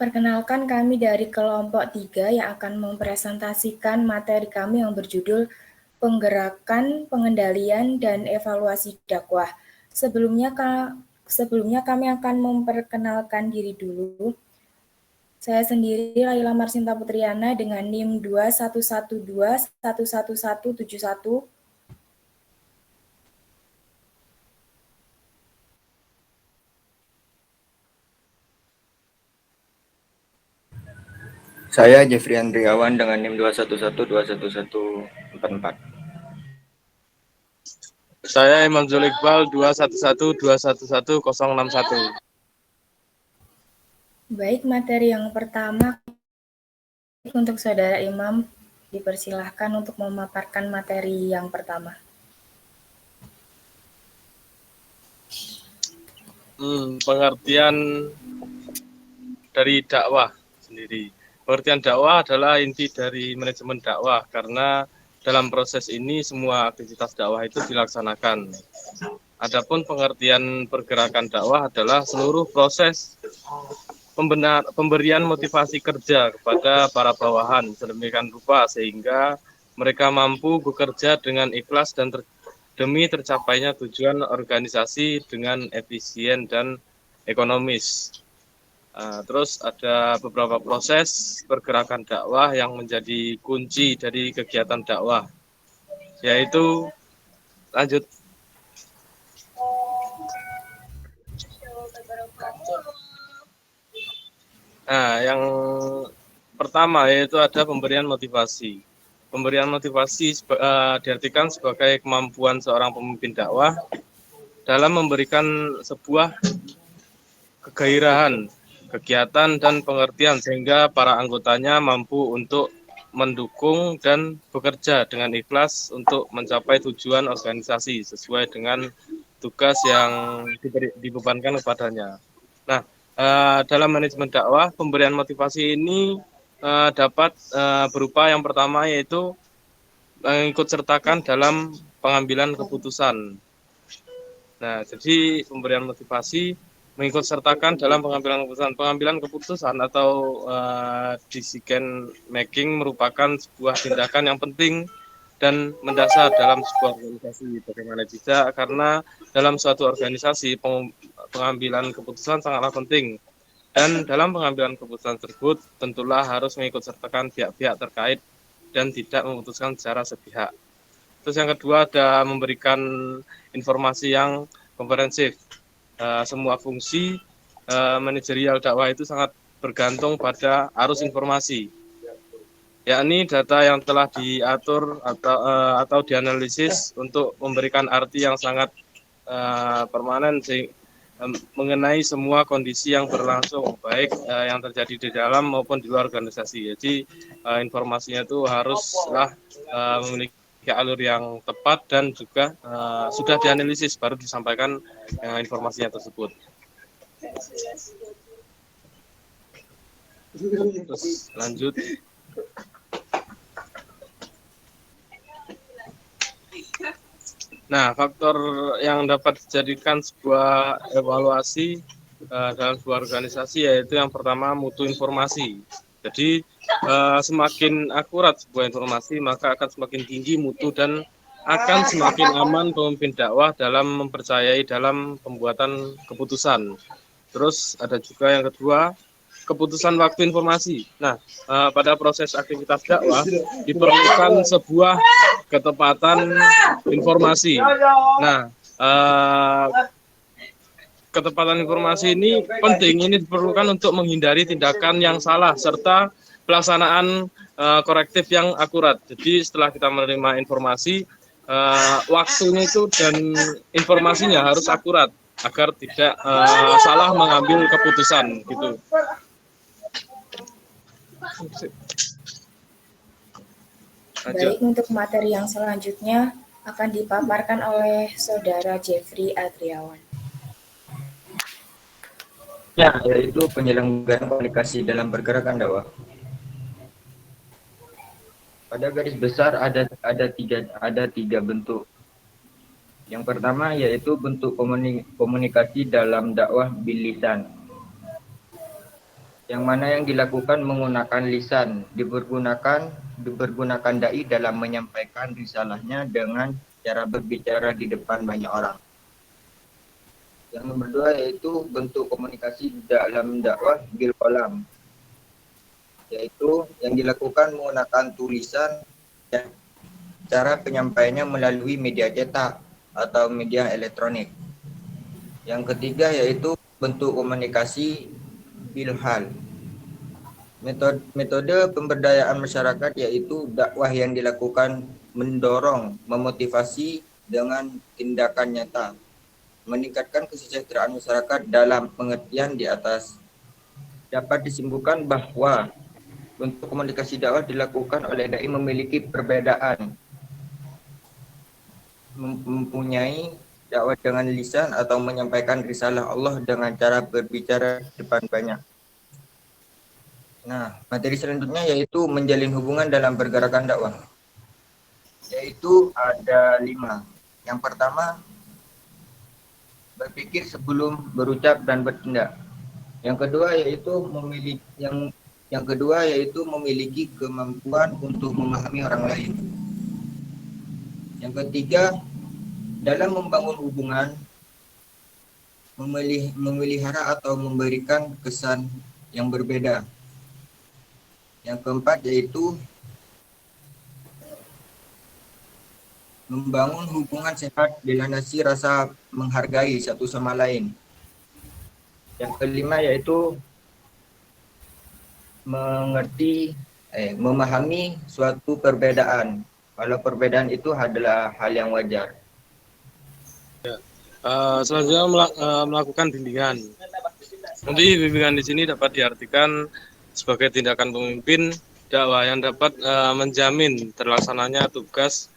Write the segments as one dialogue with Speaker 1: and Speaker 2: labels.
Speaker 1: Perkenalkan, kami dari kelompok 3 yang akan mempresentasikan materi kami yang berjudul Penggerakan, Pengendalian, dan Evaluasi Dakwah. Sebelumnya kami akan memperkenalkan diri dulu. Saya sendiri Laila Marsinta Putriana dengan NIM 2112111171.
Speaker 2: Saya Jeffrey Andriawan dengan NIM 211211144.
Speaker 3: Saya Imam Zulikbal 2112111061.
Speaker 1: Baik, materi yang pertama untuk Saudara Imam, dipersilahkan untuk memaparkan materi yang pertama.
Speaker 3: Pengertian dari dakwah sendiri. Pengertian dakwah adalah inti dari manajemen dakwah karena dalam proses ini semua aktivitas dakwah itu dilaksanakan. Adapun pengertian pergerakan dakwah adalah seluruh proses pemberian motivasi kerja kepada para bawahan sedemikian rupa sehingga mereka mampu bekerja dengan ikhlas dan demi tercapainya tujuan organisasi dengan efisien dan ekonomis. Terus ada beberapa proses pergerakan dakwah yang menjadi kunci dari kegiatan dakwah, yaitu lanjut. Nah, yang pertama yaitu ada pemberian motivasi. Pemberian motivasi diartikan sebagai kemampuan seorang pemimpin dakwah dalam memberikan sebuah kegairahan, kegiatan, dan pengertian sehingga para anggotanya mampu untuk mendukung dan bekerja dengan ikhlas untuk mencapai tujuan organisasi sesuai dengan tugas yang dibebankan kepadanya. Nah, dalam manajemen dakwah, pemberian motivasi ini dapat berupa yang pertama yaitu mengikut sertakan dalam pengambilan keputusan. Nah, jadi pemberian motivasi mengikut sertakan dalam pengambilan keputusan atau decision making merupakan sebuah tindakan yang penting dan mendasar dalam sebuah organisasi. Bagaimana tidak? Karena dalam suatu organisasi pengambilan keputusan sangatlah penting. Dan dalam pengambilan keputusan tersebut tentulah harus mengikut sertakan pihak-pihak terkait dan tidak memutuskan secara sepihak. Terus yang kedua ada memberikan informasi yang komprehensif. Semua fungsi manajerial dakwah itu sangat bergantung pada arus informasi, yakni data yang telah diatur atau dianalisis untuk memberikan arti yang sangat permanen mengenai semua kondisi yang berlangsung, baik yang terjadi di dalam maupun di luar organisasi. Jadi informasinya itu haruslah memiliki alur yang tepat dan juga sudah dianalisis baru disampaikan informasinya tersebut. Terus lanjut. Nah, faktor yang dapat dijadikan sebuah evaluasi dalam sebuah organisasi yaitu yang pertama mutu informasi. Jadi semakin akurat sebuah informasi maka akan semakin tinggi mutu dan akan semakin aman pemimpin dakwah dalam mempercayai dalam pembuatan keputusan. Terus ada juga yang kedua, keputusan waktu informasi. Nah, pada proses aktivitas dakwah diperlukan sebuah ketepatan informasi. Nah, ketepatan informasi ini penting, ini diperlukan untuk menghindari tindakan yang salah serta pelaksanaan korektif yang akurat. Jadi setelah kita menerima informasi, waktunya itu dan informasinya harus akurat agar tidak salah mengambil keputusan gitu.
Speaker 1: Baik, untuk materi yang selanjutnya akan dipaparkan oleh Saudara Jeffrey Adriawan.
Speaker 2: Ya, yaitu penyelenggaraan komunikasi dalam pergerakan dakwah. Pada garis besar ada tiga bentuk. Yang pertama yaitu bentuk komunikasi dalam dakwah bil lisan. yang mana yang dilakukan menggunakan lisan, dipergunakan dai dalam menyampaikan risalahnya dengan cara berbicara di depan banyak orang. Yang nomor 2 yaitu bentuk komunikasi dalam dakwah bil qalam, yaitu yang dilakukan menggunakan tulisan dan cara penyampaiannya melalui media cetak atau media elektronik. Yang ketiga yaitu bentuk komunikasi bil hal. Metode pemberdayaan masyarakat yaitu dakwah yang dilakukan mendorong, memotivasi dengan tindakan nyata, meningkatkan kesejahteraan masyarakat dalam pengertian di atas. Dapat disimpulkan bahwa untuk komunikasi dakwah dilakukan oleh dai memiliki perbedaan, mempunyai dakwah dengan lisan atau menyampaikan risalah Allah dengan cara berbicara di depan banyak. Nah, materi selanjutnya yaitu menjalin hubungan dalam pergerakan dakwah. Yaitu ada 5. Yang pertama, berpikir sebelum berucap dan bertindak. Yang kedua yaitu memiliki kemampuan untuk memahami orang lain. Yang ketiga, dalam membangun hubungan, memelihara atau memberikan kesan yang berbeda. Yang keempat yaitu membangun hubungan sehat dilandasi rasa menghargai satu sama lain. Yang kelima yaitu memahami suatu perbedaan. Kalau perbedaan itu adalah hal yang wajar.
Speaker 3: Selanjutnya melakukan bimbingan. Nanti bimbingan di sini dapat diartikan sebagai tindakan pemimpin dakwah yang dapat menjamin terlaksananya tugas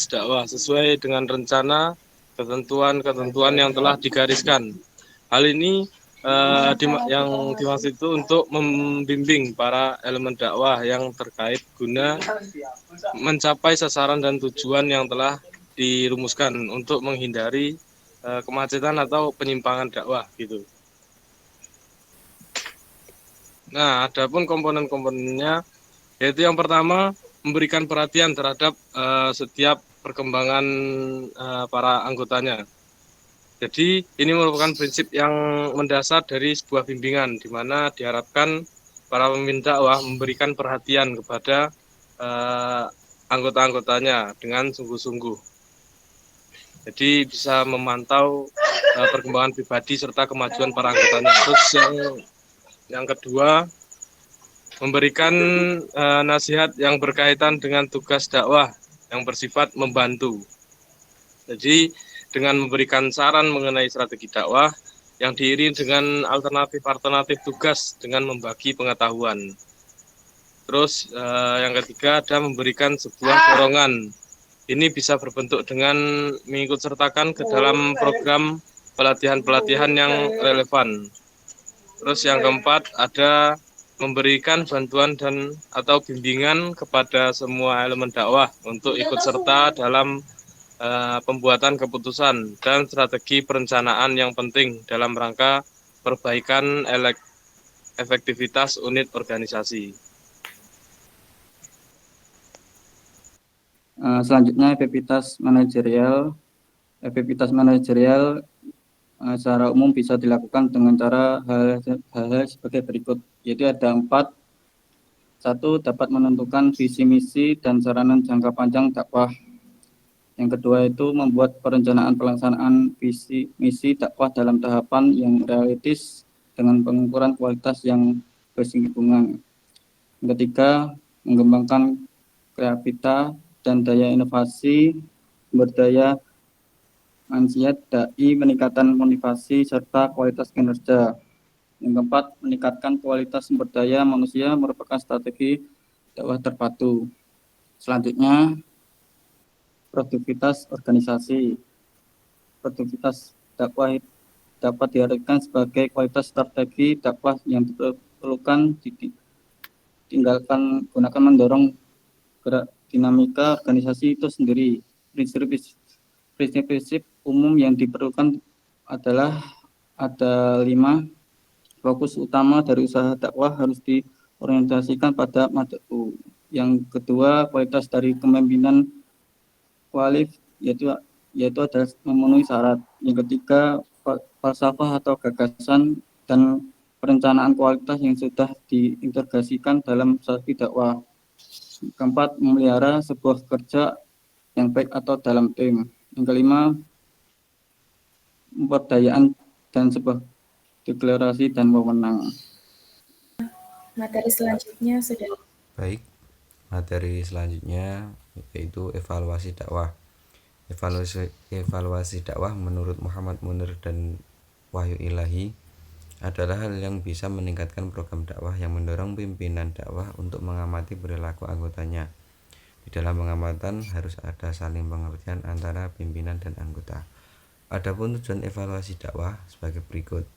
Speaker 3: dakwah sesuai dengan rencana ketentuan yang telah digariskan. Hal ini yang dimaksud itu untuk membimbing para elemen dakwah yang terkait guna mencapai sasaran dan tujuan yang telah dirumuskan untuk menghindari kemacetan atau penyimpangan dakwah gitu. Nah, adapun komponen-komponennya yaitu yang pertama memberikan perhatian terhadap setiap perkembangan para anggotanya. Jadi ini merupakan prinsip yang mendasar dari sebuah bimbingan di mana diharapkan para pemimpin dakwah memberikan perhatian kepada anggota-anggotanya dengan sungguh-sungguh. Jadi bisa memantau perkembangan pribadi serta kemajuan para anggotanya. Terus yang kedua, memberikan nasihat yang berkaitan dengan tugas dakwah yang bersifat membantu. Jadi dengan memberikan saran mengenai strategi dakwah yang diiringi dengan alternatif tugas dengan membagi pengetahuan. Terus yang ketiga ada memberikan sebuah dorongan. Ini bisa berbentuk dengan mengikut sertakan ke dalam program pelatihan-pelatihan yang relevan. Terus yang keempat ada memberikan bantuan dan atau bimbingan kepada semua elemen dakwah untuk ikut serta dalam pembuatan keputusan dan strategi perencanaan yang penting dalam rangka perbaikan efektivitas unit organisasi.
Speaker 4: Selanjutnya efektivitas manajerial. Secara umum bisa dilakukan dengan cara hal-hal sebagai berikut, yaitu ada 4. 1. Dapat menentukan visi misi dan sarana jangka panjang dakwah. Yang kedua itu membuat perencanaan pelaksanaan visi misi dakwah dalam tahapan yang realistis dengan pengukuran kualitas yang berkesinambungan. Yang ketiga, mengembangkan kreativitas dan daya inovasi, berdaya mansiat dai, peningkatan motivasi serta kualitas kinerja. Yang keempat, meningkatkan kualitas sumber daya manusia merupakan strategi dakwah terpadu. Selanjutnya, produktivitas organisasi. Produktivitas dakwah dapat diartikan sebagai kualitas strategi dakwah yang diperlukan gunakan mendorong gerak dinamika organisasi itu sendiri. Prinsip-prinsip umum yang diperlukan adalah ada 5. Fokus utama dari usaha dakwah harus diorientasikan pada mad'u. Yang kedua, kualitas dari kepemimpinan yaitu adalah memenuhi syarat. Yang ketiga, falsafah atau gagasan dan perencanaan kualitas yang sudah diintegrasikan dalam strategi dakwah. Keempat, memelihara sebuah kerja yang baik atau dalam tim. Yang kelima, pemberdayaan dan sebuah deklarasi dan wewenang.
Speaker 1: Materi selanjutnya sudah.
Speaker 5: Baik, materi selanjutnya yaitu evaluasi dakwah. Evaluasi dakwah menurut Muhammad Munir dan Wahyu Ilahi adalah hal yang bisa meningkatkan program dakwah yang mendorong pimpinan dakwah untuk mengamati perilaku anggotanya. Di dalam pengamatan harus ada saling pengertian antara pimpinan dan anggota. Adapun tujuan evaluasi dakwah sebagai berikut.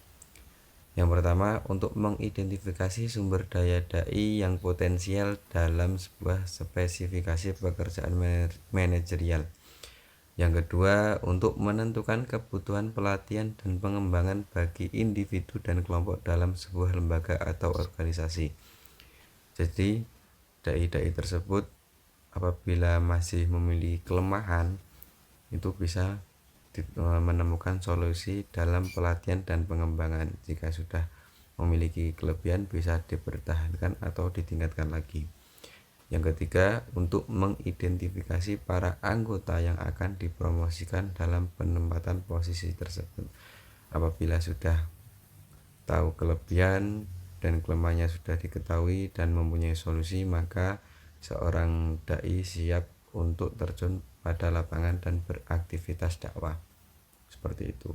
Speaker 5: Yang pertama, untuk mengidentifikasi sumber daya dai yang potensial dalam sebuah spesifikasi pekerjaan manajerial. Yang kedua, untuk menentukan kebutuhan pelatihan dan pengembangan bagi individu dan kelompok dalam sebuah lembaga atau organisasi. Jadi, dai-dai tersebut apabila masih memiliki kelemahan, itu bisa menemukan solusi dalam pelatihan dan pengembangan. Jika sudah memiliki kelebihan, bisa dipertahankan atau ditingkatkan lagi. Yang ketiga, untuk mengidentifikasi para anggota yang akan dipromosikan dalam penempatan posisi tersebut. Apabila sudah tahu kelebihan dan kelemahannya sudah diketahui dan mempunyai solusi, maka seorang dai siap untuk terjun pada lapangan dan beraktivitas dakwah. Seperti itu.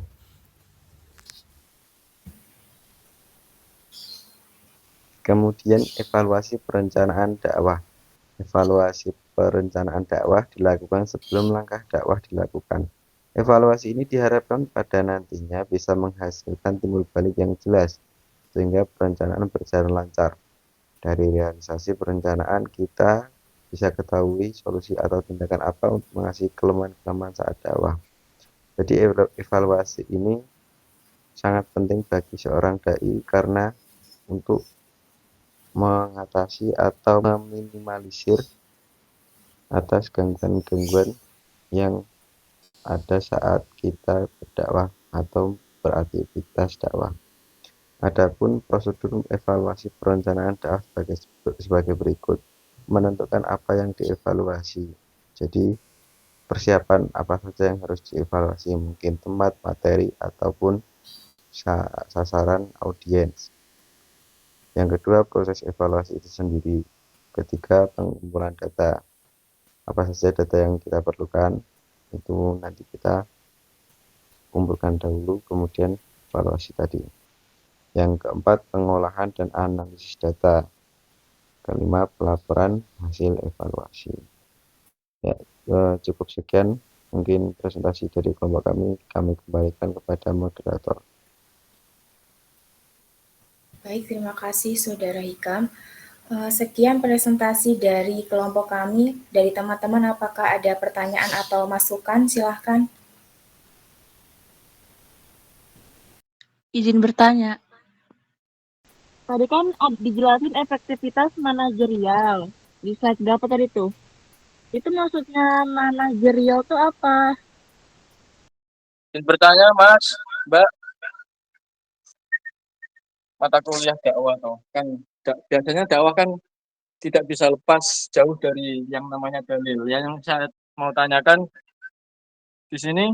Speaker 6: Kemudian evaluasi perencanaan dakwah. Evaluasi perencanaan dakwah dilakukan sebelum langkah dakwah dilakukan. Evaluasi ini diharapkan pada nantinya bisa menghasilkan timbul balik yang jelas, sehingga perencanaan berjalan lancar. Dari realisasi perencanaan kita bisa ketahui solusi atau tindakan apa untuk mengatasi kelemahan-kelemahan saat dakwah. Jadi evaluasi ini sangat penting bagi seorang dai karena untuk mengatasi atau meminimalisir atas gangguan-gangguan yang ada saat kita berdakwah atau beraktivitas dakwah. Adapun prosedur evaluasi perencanaan dakwah sebagai berikut. Menentukan apa yang dievaluasi. Jadi persiapan apa saja yang harus dievaluasi, mungkin tempat, materi, ataupun sasaran audiens. Yang kedua, proses evaluasi itu sendiri. Ketiga, pengumpulan data. Apa saja data yang kita perlukan, itu nanti kita kumpulkan dahulu, kemudian evaluasi tadi. Yang keempat, pengolahan dan analisis data. Kelima, pelaporan hasil evaluasi. Ya, cukup sekian mungkin presentasi dari kelompok kami kembalikan kepada moderator.
Speaker 1: Baik, terima kasih Saudara Hikam. Sekian presentasi dari kelompok kami. Dari teman-teman, apakah ada pertanyaan atau masukan? Silahkan.
Speaker 7: Izin bertanya. Tadi kan dijelasin efektivitas manajerial. Di slide berapa tadi tuh? Itu maksudnya manajerial tuh apa?
Speaker 3: Izin bertanya, Mas, Mbak. Mata kuliah dakwah toh. Kan biasanya dakwah kan tidak bisa lepas jauh dari yang namanya dalil. Yang saya mau tanyakan di sini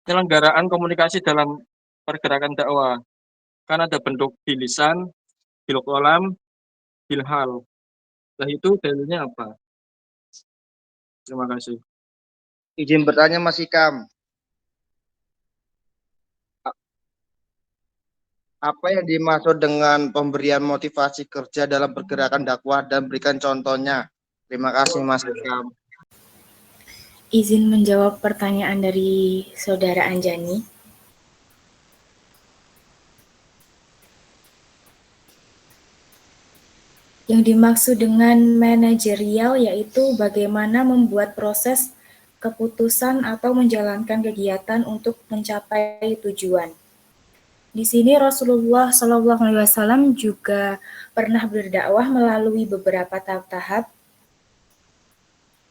Speaker 3: penyelenggaraan komunikasi dalam pergerakan dakwah. Kan ada bentuk bilisan, bil kolam, bil hal. Nah itu dalilnya apa? Terima kasih.
Speaker 2: Izin bertanya Mas Hikam. Apa yang dimaksud dengan pemberian motivasi kerja dalam pergerakan dakwah dan berikan contohnya? Terima kasih Mas Hikam.
Speaker 1: Izin menjawab pertanyaan dari Saudara Anjani. Yang dimaksud dengan manajerial yaitu bagaimana membuat proses keputusan atau menjalankan kegiatan untuk mencapai tujuan. Di sini Rasulullah SAW juga pernah berdakwah melalui beberapa tahap-tahap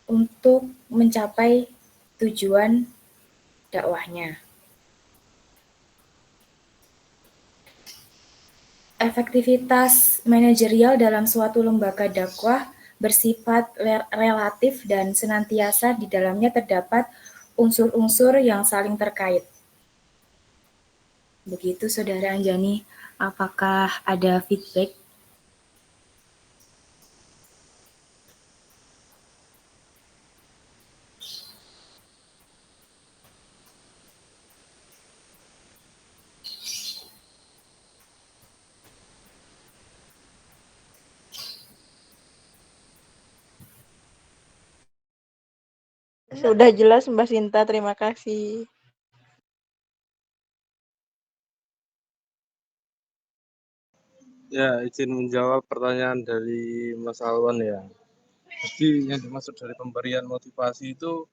Speaker 1: untuk mencapai tujuan dakwahnya. Efektivitas manajerial dalam suatu lembaga dakwah bersifat relatif dan senantiasa di dalamnya terdapat unsur-unsur yang saling terkait. Begitu Saudara Anjani, apakah ada feedback?
Speaker 7: Sudah jelas Mbak Sinta, terima kasih.
Speaker 3: Ya, izin menjawab pertanyaan dari Mas Alwan ya. Jadi yang dimaksud dari pemberian motivasi itu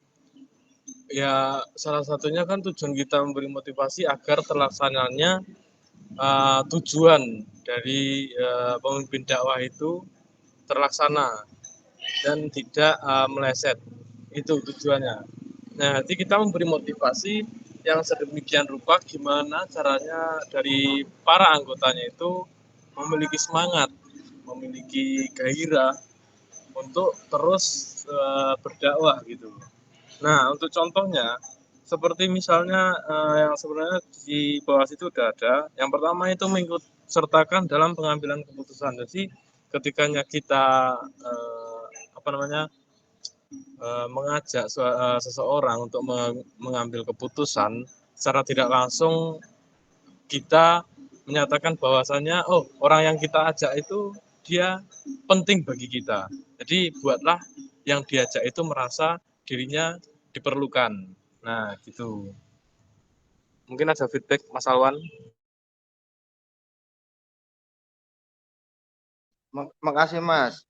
Speaker 3: ya salah satunya kan tujuan kita memberi motivasi agar terlaksananya tujuan dari pemimpin dakwah itu terlaksana dan tidak meleset. Itu tujuannya. Nah, nanti kita memberi motivasi yang sedemikian rupa gimana caranya dari para anggotanya itu memiliki semangat, memiliki gairah untuk terus berdakwah gitu. Nah, untuk contohnya seperti misalnya yang sebenarnya di bawah situ sudah ada. Yang pertama itu mengikut sertakan dalam pengambilan keputusan. Jadi ketikanya kita mengajak seseorang untuk mengambil keputusan secara tidak langsung kita menyatakan bahwasannya orang yang kita ajak itu dia penting bagi kita. Jadi buatlah yang diajak itu merasa dirinya diperlukan. Nah, gitu. Mungkin ada feedback Mas Alwan.
Speaker 2: Makasih Mas.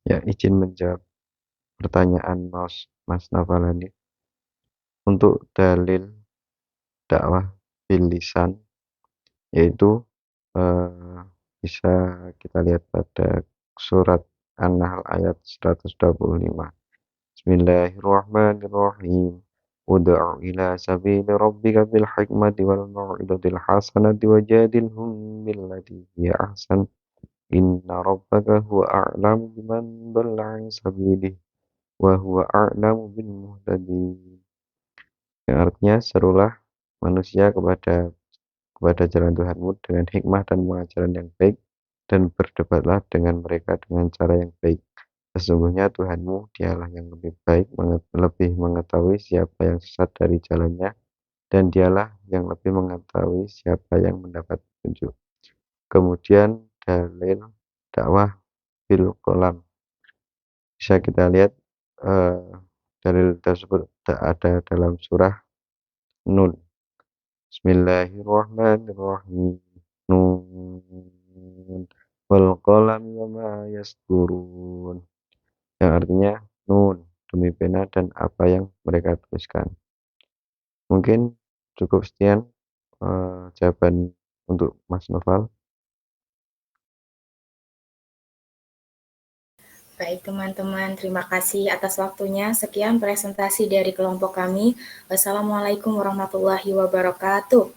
Speaker 6: Ya, izin menjawab pertanyaan Mas Nafalani. Untuk dalil dakwah bil lisan, yaitu bisa kita lihat pada surat An-Nahl ayat 125. Bismillahirrahmanirrahim. Ud'u ila sabili rabbika bil hikmati wal mau'izatil hasanati wajadilhum billati hiya ahsan. Inna rabbaka huwa a'lamu biman dhalla 'an sabilihi wa huwa a'lamu bil muhtadin. Yang artinya serulah manusia kepada jalan Tuhanmu dengan hikmah dan pengajaran yang baik, dan berdebatlah dengan mereka dengan cara yang baik. Sesungguhnya Tuhanmu dialah yang lebih baik, lebih mengetahui siapa yang sesat dari jalannya, dan dialah yang lebih mengetahui siapa yang mendapat petunjuk. Kemudian dalil dakwah bil qalam, bisa kita lihat dalil tersebut ada dalam surah Nun. Bismillahirrahmanirrahim. Nun wal qalami wama yasturun. Yang artinya nun, demi pena dan apa yang mereka tuliskan. Mungkin cukup sekian jawaban untuk Mas Noval.
Speaker 1: Baik teman-teman, terima kasih atas waktunya. Sekian presentasi dari kelompok kami. Wassalamualaikum warahmatullahi wabarakatuh.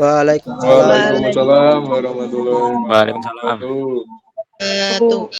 Speaker 2: Waalaikumsalam.
Speaker 3: Waalaikumsalam warahmatullahi wabarakatuh.